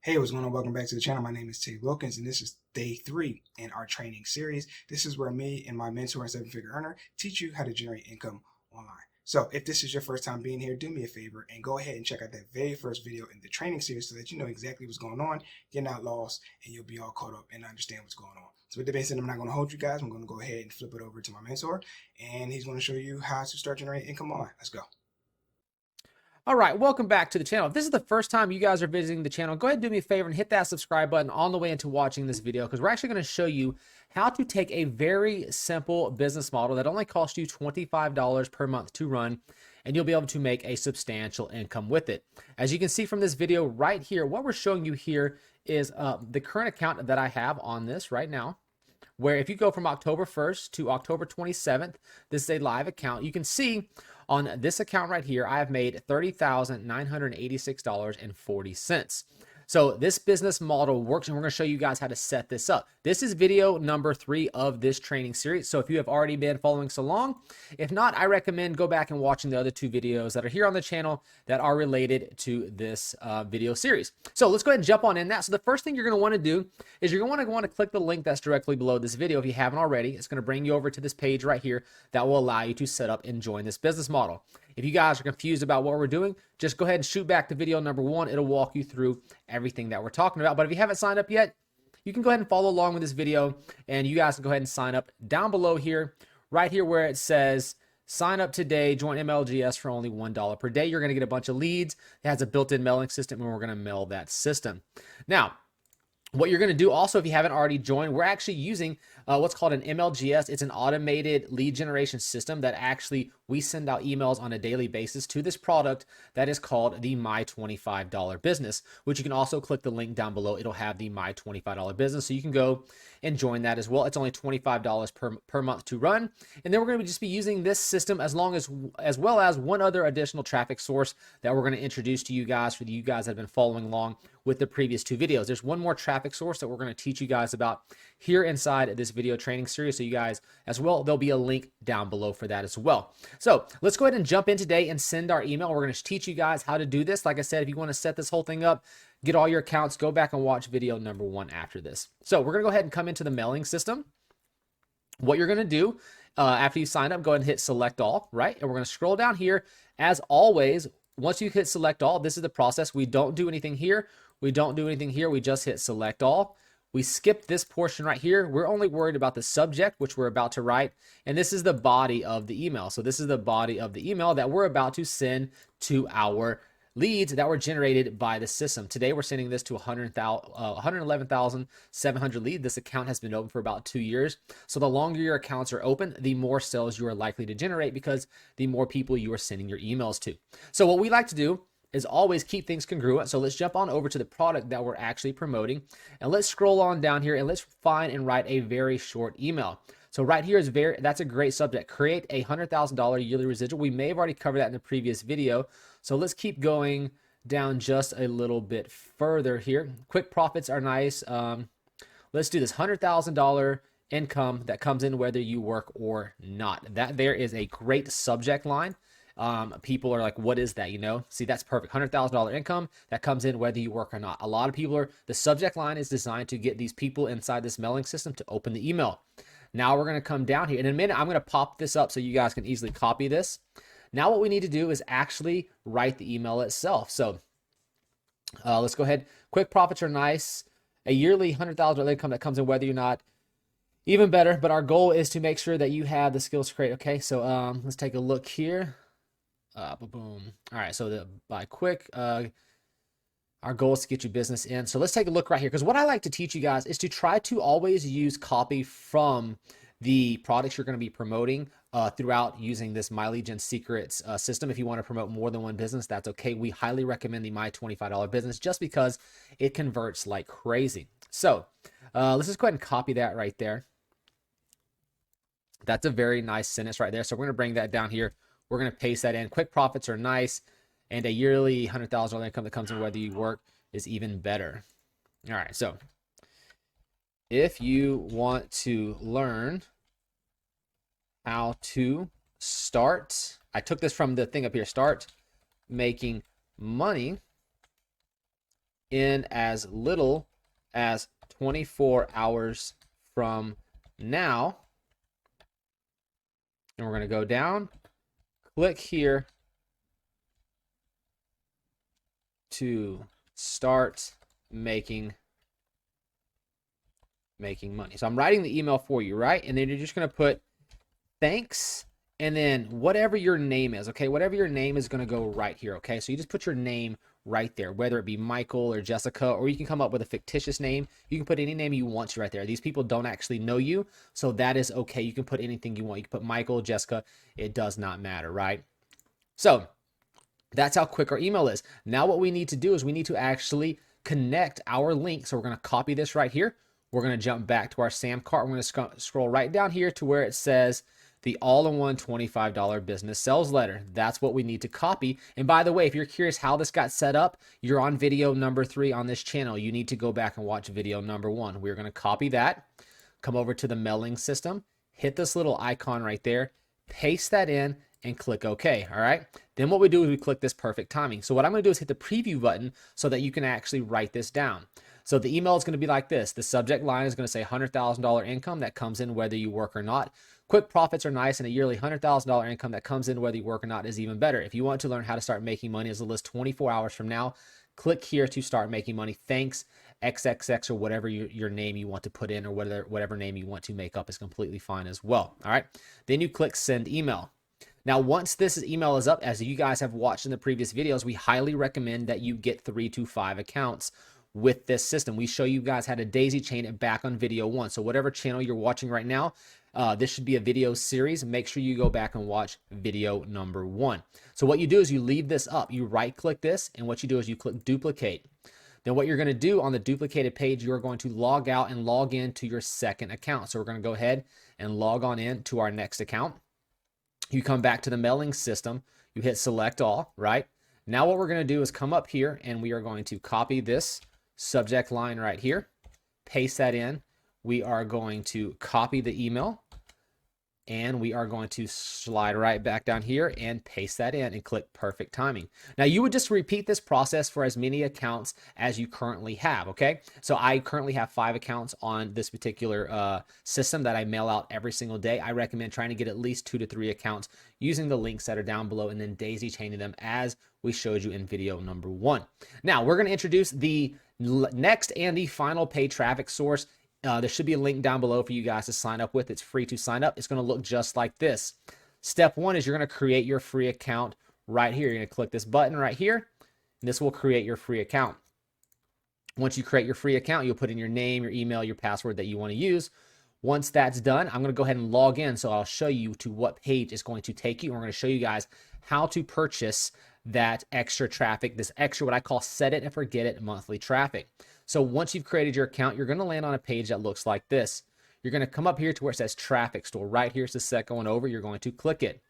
Hey, what's going on? Welcome back to the channel. My name is Wilkins, and this is day 3 in our training series. This is where me and my mentor and seven-figure earner teach you how to generate income online. So if this is your first time being here, do me a favor and go ahead and check out that very first video in the training series so that you know exactly what's going on, you're not lost, and you'll be all caught up and understand what's going on. So with that being said, I'm not going to hold you guys. I'm going to go ahead and flip it over to my mentor, and he's going to show you how to start generating income online. Let's go. All right, welcome back to the channel. If this is the first time you guys are visiting the channel, go ahead and do me a favor and hit that subscribe button on the way into watching this video, because we're actually going to show you how to take a very simple business model that only costs you $25 per month to run, and you'll be able to make a substantial income with it. As you can see from this video right here, what we're showing you here is the current account that I have on this right now, where if you go from October 1st to October 27th, this is a live account. You can see on this account right here, I have made $30,986.40. So this business model works, and we're going to show you guys how to set this up. This is video number 3 of this training series. So if you have already been following so long, if not, I recommend go back and watching the other 2 videos that are here on the channel that are related to this video series. So let's go ahead and jump on in that. So the first thing you're going to want to do is you're going to want to click the link that's directly below this video. If you haven't already, it's going to bring you over to this page right here that will allow you to set up and join this business model. If you guys are confused about what we're doing, just go ahead and shoot back to video number 1. It'll walk you through everything that we're talking about. But if you haven't signed up yet, you can go ahead and follow along with this video, and you guys can go ahead and sign up down below here, right here where it says sign up today, join MLGS for only $1 per day. You're going to get a bunch of leads. It has a built-in mailing system, and we're going to mail that system. Now, what you're going to do also, if you haven't already joined, we're actually using what's called an MLGS. It's an automated lead generation system that actually we send out emails on a daily basis to this product that is called the My $25 Business, which you can also click the link down below. It'll have the My $25 Business, so you can go and join that as well. It's only $25 per month to run, and then we're going to just be using this system as well as one other additional traffic source that we're going to introduce to you guys for you guys that have been following along with the previous 2 videos. There's one more traffic source that we're going to teach you guys about here inside this video training series. So you guys as well, there'll be a link down below for that as well. So let's go ahead and jump in today and send our email. We're going to teach you guys how to do this. Like I said, if you want to set this whole thing up, get all your accounts, go back and watch video number 1 after this. So we're going to go ahead and come into the mailing system. What you're going to do after you sign up, go ahead and hit select all, right? And we're going to scroll down here. As always, once you hit select all, this is the process. We don't do anything here. We don't do anything here. We just hit select all. We skip this portion right here. We're only worried about the subject, which we're about to write. And this is the body of the email. So this is the body of the email that we're about to send to our leads that were generated by the system. Today, we're sending this to 111,700 leads. This account has been open for about 2 years. So the longer your accounts are open, the more sales you are likely to generate because the more people you are sending your emails to. So what we like to do is always keep things congruent. So let's jump on over to the product that we're actually promoting, and let's scroll on down here and let's find and write a very short email. So right here is that's a great subject. Create a $100,000 yearly residual. We may have already covered that in the previous video. So let's keep going down just a little bit further here. Quick profits are nice. Let's do this $100,000 income that comes in whether you work or not. That there is a great subject line. People are like, what is that? You know, see, that's perfect. $100,000 income that comes in whether you work or not. A lot of people the subject line is designed to get these people inside this mailing system to open the email. Now we're going to come down here. In a minute, I'm going to pop this up so you guys can easily copy this. Now what we need to do is actually write the email itself. So let's go ahead. Quick profits are nice. A yearly $100,000 income that comes in whether you're not. Even better, but our goal is to make sure that you have the skills to create. Okay, so let's take a look here. Boom. All right, so by quick, our goal is to get your business in. So let's take a look right here, because what I like to teach you guys is to try to always use copy from the products you're going to be promoting throughout using this My Lead Gen Secrets system. If you want to promote more than one business, that's okay. We highly recommend the My $25 Business just because it converts like crazy. So let's just go ahead and copy that right there. That's a very nice sentence right there. So we're going to bring that down here. We're going to paste that in. Quick profits are nice, and a yearly $100,000 income that comes in whether you work is even better. All right, so if you want to learn how to start, I took this from the thing up here, start making money in as little as 24 hours from now. And we're going to go down, click here to start making money. So I'm writing the email for you, right? And then you're just going to put thanks and then whatever your name is, okay? Whatever your name is going to go right here, okay? So you just put your name right there, whether it be Michael or Jessica, or you can come up with a fictitious name. You can put any name you want to right there. These people don't actually know you, so that is okay. You can put anything you want. You can put Michael, Jessica. It does not matter, right? So that's how quick our email is. Now what we need to do is we need to actually connect our link. So we're going to copy this right here. We're going to jump back to our SAM cart. We're going to scroll right down here to where it says the all-in-one $25 business sales letter. That's what we need to copy. And by the way, if you're curious how this got set up, you're on video number 3 on this channel. You need to go back and watch video number 1. We're going to copy that, come over to the mailing system, hit this little icon right there, paste that in, and click OK. All right. Then what we do is we click this perfect timing. So what I'm going to do is hit the preview button so that you can actually write this down. So the email is going to be like this. The subject line is going to say $100,000 income that comes in whether you work or not. Quick profits are nice, and a yearly $100,000 income that comes in whether you work or not is even better. If you want to learn how to start making money as little as 24 hours from now, click here to start making money. Thanks, XXX, or whatever your name you want to put in, or whatever name you want to make up is completely fine as well. All right. Then you click send email. Now, once this email is up, as you guys have watched in the previous videos, we highly recommend that you get 3 to 5 accounts with this system. We show you guys how to daisy chain it back on video 1. So whatever channel you're watching right now, this should be a video series. Make sure you go back and watch video number 1. So what you do is you leave this up. You right click this, and what you do is you click duplicate. Then what you're going to do on the duplicated page, you're going to log out and log in to your second account. So we're going to go ahead and log on in to our next account. You come back to the mailing system, you hit select all, right? Now what we're going to do is come up here and we are going to copy this subject line right here, paste that in. We are going to copy the email and we are going to slide right back down here and paste that in and click perfect timing. Now you would just repeat this process for as many accounts as you currently have, okay? So I currently have 5 accounts on this particular system that I mail out every single day. I recommend trying to get at least 2 to 3 accounts using the links that are down below and then daisy chaining them as we showed you in video number 1. Now we're gonna introduce the next and the final paid traffic source. There should be a link down below for you guys to sign up with. It's free to sign up. It's going to look just like this. Step 1 is you're going to create your free account right here. You're going to click this button right here, and this will create your free account. Once you create your free account, you'll put in your name, your email, your password that you want to use. Once that's done, I'm going to go ahead and log in, so I'll show you to what page it's going to take you. And we're going to show you guys how to purchase that extra traffic, this extra what I call set it and forget it monthly traffic. So once you've created your account, you're going to land on a page that looks like this. You're going to come up here to where it says traffic store. Right here's the second one over. You're going to click it.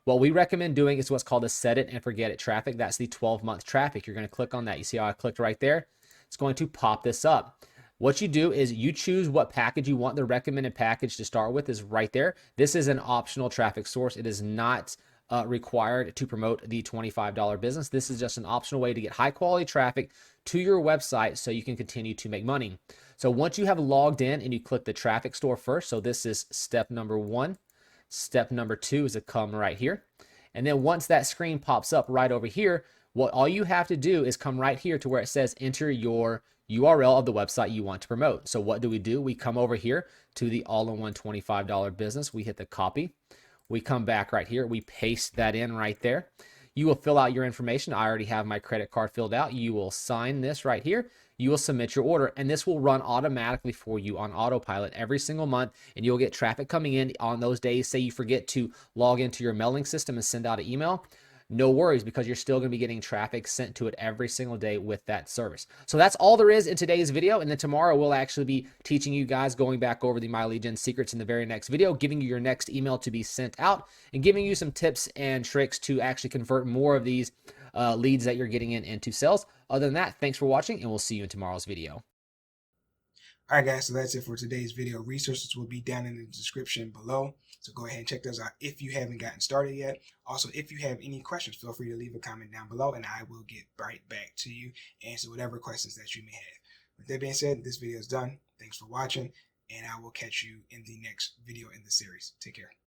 What we recommend doing is what's called a set it and forget it traffic. That's the 12-month traffic. You're going to click on that. You see how I clicked right there? It's going to pop this up. What you do is you choose what package you want. The recommended package to start with is right there. This is an optional traffic source. It is not required to promote the $25 business. This is just an optional way to get high quality traffic to your website so you can continue to make money. So once you have logged in and you click the traffic store first, so this is step number 1. Step number 2 is to come right here. And then once that screen pops up right over here, what all you have to do is come right here to where it says enter your URL of the website you want to promote. So what do? We come over here to the all-in-one $25 business. We hit the copy. We come back right here. We paste that in right there. You will fill out your information. I already have my credit card filled out. You will sign this right here. You will submit your order, and this will run automatically for you on autopilot every single month, and you'll get traffic coming in on those days. Say you forget to log into your mailing system and send out an email. No worries, because you're still going to be getting traffic sent to it every single day with that service. So that's all there is in today's video. And then tomorrow we'll actually be teaching you guys, going back over the My Lead Gen secrets in the very next video, giving you your next email to be sent out and giving you some tips and tricks to actually convert more of these leads that you're getting into sales. Other than that, thanks for watching, and we'll see you in tomorrow's video. All right, guys, so that's it for today's video. Resources will be down in the description below, so go ahead and check those out if you haven't gotten started yet. Also, if you have any questions, feel free to leave a comment down below, and I will get right back to you, answer whatever questions that you may have. With that being said, this video is done. Thanks for watching, and I will catch you in the next video in the series. Take care.